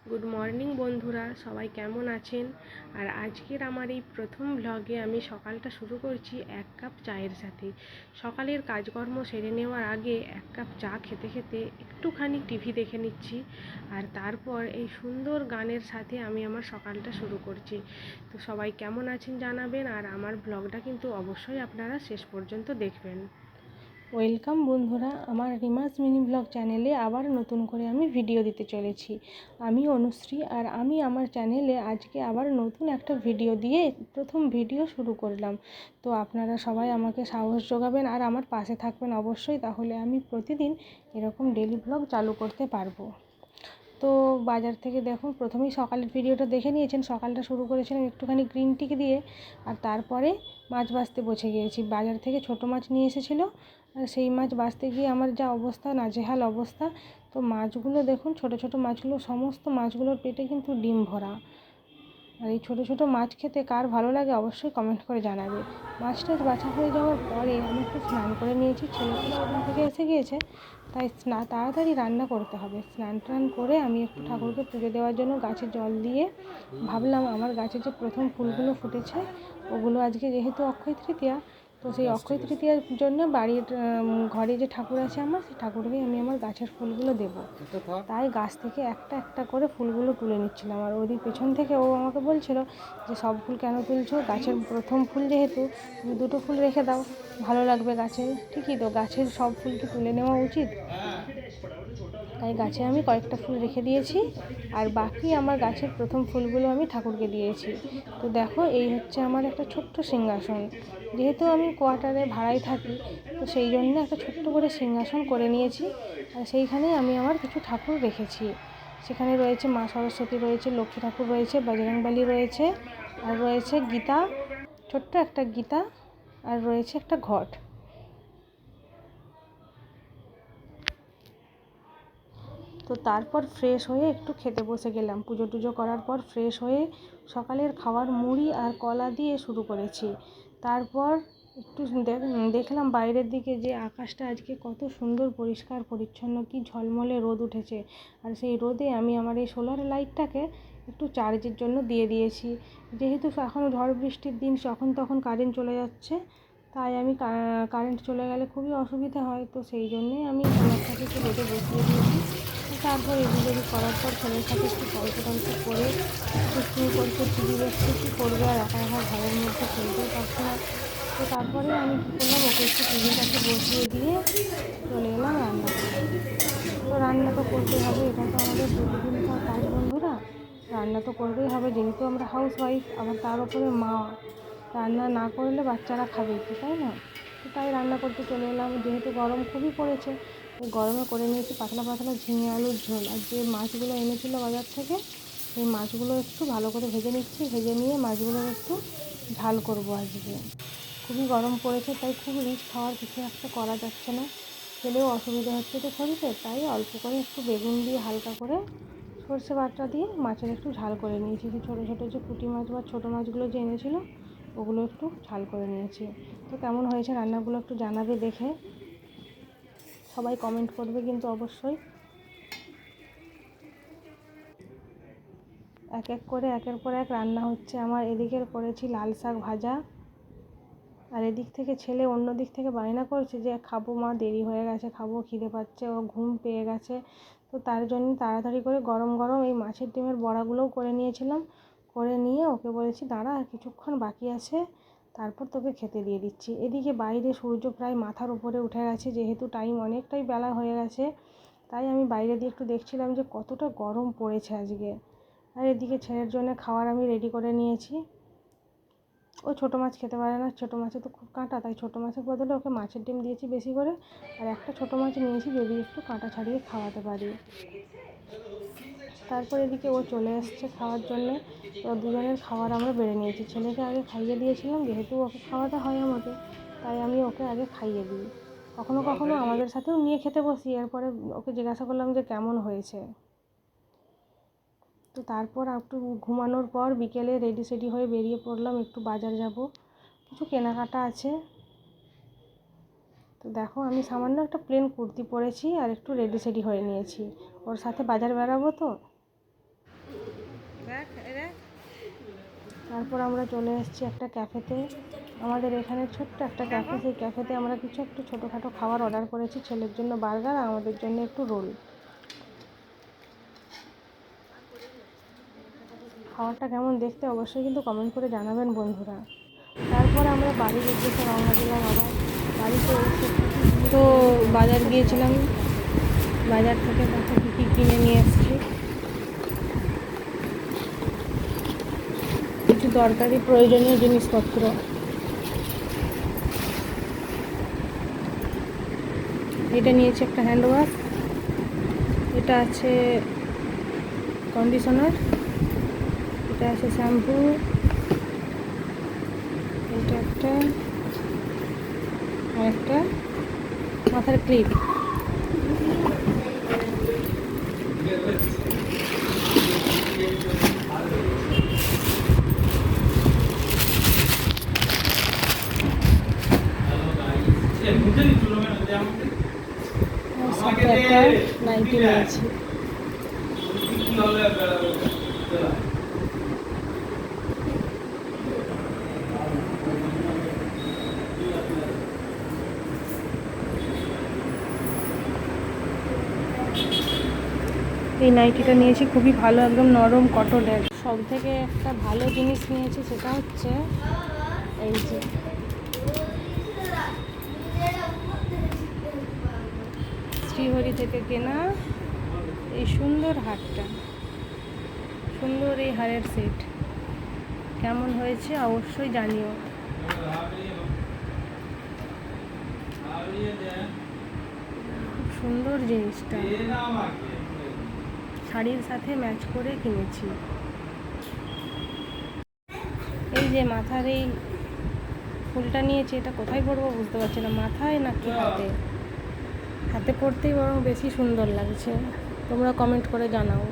Good morning বন্ধুরা, সবাই কেমন আছেন? আর আজকের আমার এই প্রথম ব্লগে আমি সকালটা শুরু করছি এক কাপ চায়ের সাথে। সকালের কাজকর্ম সেরে নেওয়ার আগে এক কাপ চা খেতে খেতে একটুখানি টিভি দেখে নিচ্ছি, আর তারপর এই সুন্দর গানের সাথে আমি আমার সকালটা শুরু করছি। তো সবাই কেমন আছেন জানাবেন, আর আমার ব্লগটা কিন্তু অবশ্যই আপনারা শেষ পর্যন্ত দেখবেন। ওয়েলকাম বন্ধুরা, আমার রিমাস মিনি ব্লগ চ্যানেলে আবার নতুন করে আমি ভিডিও দিতে চলেছি। আমি অনুশ্রী, আর আমি আমার চ্যানেলে আজকে আবার নতুন একটা ভিডিও দিয়ে প্রথম ভিডিও শুরু করলাম। তো আপনারা সবাই আমাকে সাহস যোগাবেন আর আমার পাশে থাকবেন অবশ্যই, তাহলে আমি প্রতিদিন এরকম ডেলি ব্লগ চালু করতে পারবো। তো বাজার থেকে দেখুন, প্রথমেই সকালের ভিডিওটা দেখে নিয়েছেন। সকালটা শুরু করেছিলাম একটুখানি গ্রিন টি দিয়ে, আর তারপরে মাছ বাছতে বসে গিয়েছি। বাজার থেকে ছোট মাছ নিয়ে এসেছিলো, আর সেই মাছ বাছতে গিয়ে আমার যা অবস্থা, নাজেহাল অবস্থা। তো মাছগুলো দেখুন, ছোট ছোট মাছগুলো, সমস্ত মাছগুলোর পেটে কিন্তু ডিম ভরা। আর এই ছোটো ছোটো মাছ খেতে কার ভালো লাগে অবশ্যই কমেন্ট করে জানাবে। মাছটা বাছা হয়ে যাওয়ার পরে আমি একটু স্নান করে নিয়েছি। ছেলে তো স্কুল থেকে এসে গিয়েছে, তাই তাড়াতাড়ি রান্না করতে হবে। স্নান টান করে আমি একটু ঠাকুরকে পুজো দেওয়ার জন্য গাছে জল দিয়ে ভাবলাম আমার গাছে যে প্রথম ফুলগুলো ফুটেছে ওগুলো আজকে যেহেতু অক্ষয় তৃতীয়া, তো সেই অক্ষয় তৃতীয়ার জন্য বাড়ির ঘরে যে ঠাকুর আছে আমার, সেই ঠাকুরকে আমি আমার গাছের ফুলগুলো দেবো। তাই গাছ থেকে একটা একটা করে ফুলগুলো তুলে নিচ্ছিলাম। আর ওদিক পেছন থেকে ও আমাকে বলছিল যে সব ফুল কেন তুলছো, গাছের প্রথম ফুল যেহেতু, তুমি দুটো ফুল রেখে দাও, ভালো লাগবে গাছে। ঠিকই তো, গাছের সব ফুল কি তুলে নেওয়া উচিত? তাই গাছে আমি কয়েকটা ফুল রেখে দিয়েছি, আর বাকি আমার গাছের প্রথম ফুলগুলো আমি ঠাকুরকে দিয়েছি। তো দেখো, এই হচ্ছে আমার একটা ছোট্ট সিংহাসন। যেহেতু আমি কোয়ার্টারে ভাড়ায় থাকি, তো সেই জন্য একটা ছোট্ট করে সিংহাসন করে নিয়েছি। আর সেইখানেই আমি আমার কিছু ঠাকুর রেখেছি। সেখানে রয়েছে মা সরস্বতী, রয়েছে লক্ষ্মী ঠাকুর, রয়েছে বজরংবলী রয়েছে, আর রয়েছে গীতা, ছোট্ট একটা গীতা, আর রয়েছে একটা ঘট। তো তারপর ফ্রেশ হয়ে একটু খেতে বসে গেলাম। পুজো টুজো করার পর ফ্রেশ হয়ে সকালের খাবার মুড়ি আর কলা দিয়ে শুরু করেছি। তারপর একটু দেখলাম বাইরের দিকে যে আকাশটা আজকে কত সুন্দর পরিষ্কার পরিচ্ছন্ন, কি ঝলমলে রোদ উঠেছে। আর সেই রোদে আমি আমার এই সোলার লাইটটাকে একটু চার্জের জন্য দিয়ে দিয়েছি। যেহেতু এখন ঝড় বৃষ্টির দিন, যখন তখন কারেন্ট চলে যাচ্ছে, তাই আমি কারেন্ট চলে গেলে খুবই অসুবিধা হয়। তো সেই জন্যেই আমি সোলারটাকে একটু রোদে বসিয়ে দিয়েছি। তারপর এদিক ওদিক করার পর ছেলের সাথে একটু গল্প টল্প করে দুষ্টুমি করছে, টিভি দেখছে, কী করবে আর একা একা ঘরের মধ্যে খেলতেও পারছে না। তো তারপরে আমি কী করলাম, ওকে একটু টিভির কাছে বসিয়ে দিয়ে চলে এলাম রান্না করতে। তো রান্না তো করতেই হবে, এটা তো আমাদের প্রতিদিনকার কাজ বন্ধুরা। রান্না তো করতেই হবে, যেহেতু আমরা হাউস ওয়াইফ, আবার তার উপরে মা। রান্না না করলে বাচ্চারা খাবে কি, তাই না? তো তাই রান্না করতে চলে এলাম। যেহেতু গরম খুবই পড়েছে, গরমে করে নিয়েছি পাতলা পাতলা ঝিঙে আলুর ঝোল। আর যে মাছগুলো এনেছিল বাজার থেকে, সেই মাছগুলো একটু ভালো করে ভেজে নিচ্ছি। ভেজে নিয়ে মাছগুলোর একটু ঝাল করব আজকে। খুবই গরম পড়েছে, তাই খুব রিচ খাওয়ার কিছু একটা করা যাচ্ছে না, খেলেও অসুবিধা হচ্ছে তো শরীরে। তাই অল্প করে একটু বেগুন দিয়ে হালকা করে সর্ষে বাটা দিয়ে মাছের একটু ঝাল করে নিয়েছি। যে ছোটো ছোটো যে পুঁটি মাছ বা ছোটো মাছগুলো যে এনেছিল, ওগুলো একটু ঝাল করে নিয়েছি। তো কেমন হয়েছে রান্নাগুলো একটু জানাবে দেখে, সবাই কমেন্ট করবে কিন্তু অবশ্যই। এক এক করে একের পর এক রান্না হচ্ছে আমার। এদিকের করেছি লাল শাক ভাজা, আর এদিক থেকে ছেলে অন্য দিক থেকে বায়না করছে যে খাবো মা, দেরি হয়ে গেছে, খাবো, খিদে পাচ্ছে, ও ঘুম পেয়ে গেছে। তো তার জন্য তাড়াতাড়ি করে গরম গরম এই মাছের ডিমের বড়াগুলোও করে নিয়েছিলাম। করে নিয়ে ওকে বলেছি দাঁড়া, আর কিছুক্ষণ বাকি আছে, তারপর তোকে খেতে দিয়ে দিচ্ছি। এদিকে বাইরে সূর্য প্রায় মাথার উপরে উঠে গেছে, যেহেতু টাইম অনেকটাই বেলা হয়ে গেছে। তাই আমি বাইরে দিয়ে একটু দেখছিলাম যে কতটা গরম পড়েছে আজকে। আর এদিকে ছেলের জন্য খাবার আমি রেডি করে নিয়েছি। ও ছোটো মাছ খেতে পারে না, ছোটো মাছে তো খুব কাঁটা, তাই ছোটো মাছের বদলে ওকে মাছের ডিম দিয়েছি বেশি করে। আর একটা ছোটো মাছ নিয়েছি, যদি একটু কাঁটা ছাড়িয়ে খাওয়াতে পারি। তারপর এদিকে ও চলে এসছে খাওয়ার জন্যে। তো দুজনের খাবার আমরা বেড়ে নিয়েছি। ছেলেকে আগে খাইয়ে দিয়েছিলাম, যেহেতু ওকে খাওয়াতে হয় আমাকে, তাই আমি ওকে আগে খাইয়ে দিই। কখনো কখনো আমাদের সাথেও নিয়ে খেতে বসি। এরপরে ওকে জিজ্ঞাসা করলাম যে কেমন হয়েছে। তো তারপর একটু ঘুমানোর পর বিকেলে রেডি সেডি হয়ে বেরিয়ে পড়লাম, একটু বাজার যাব, কিছু কেনাকাটা আছে। তো দেখো, আমি সামান্য একটা প্লেন কুর্তি পরেছি আর একটু রেডি সেডি হয়ে নিয়েছি, ওর সাথে বাজার বেরাবো তো। তারপর আমরা চলে এসেছি একটা ক্যাফেতে। আমাদের এখানে ছোট্ট একটা ক্যাফে, সেই ক্যাফেতে আমরা কিছু একটু ছোটোখাটো খাবার অর্ডার করেছি। ছেলের জন্য বার্গার আর আমাদের জন্য একটু রোল। খাবারটা কেমন দেখতে অবশ্যই কিন্তু কমেন্ট করে জানাবেন বন্ধুরা। তারপর আমরা বাড়ির উদ্দেশ্যে রওনা দিলাম। আবার বাড়িতে এসে তো বাজার গিয়েছিলাম, বাজার থেকে দেখো কী কী কিনে নিয়ে এসেছি। কিছু দরকারি প্রয়োজনীয় জিনিসপত্র। এটা নিয়েছি একটা হ্যান্ড ওয়াশ, এটা আছে কন্ডিশনার, এটা আছে শ্যাম্পু, এটা একটা আর একটা মাথার ক্লিপ। সাথে একটা নাইটি নিয়েছি। এই নাইটিটা নিয়েছি, খুবই ভালো, একদম নরম কটনের। সব থেকে একটা ভালো জিনিস নিয়েছি, সেটা হচ্ছে এই যে শ্রীহরি থেকে কেনা এই সুন্দর হারটা, সুন্দর এই হারের সেট। কেমন হয়েছে অবশ্যই জানিও। খুব সুন্দর জিনিসটা, শাড়ির সাথে ম্যাচ করে কিনেছি। এই যে মাথার এই ফুলটা নিয়েছি, এটা কোথায় পরবো বুঝতে পারছি না, মাথায় নাকি হাতে। হাতে পরতেই বরং বেশি সুন্দর লাগছে। তোমরা কমেন্ট করে জানাও।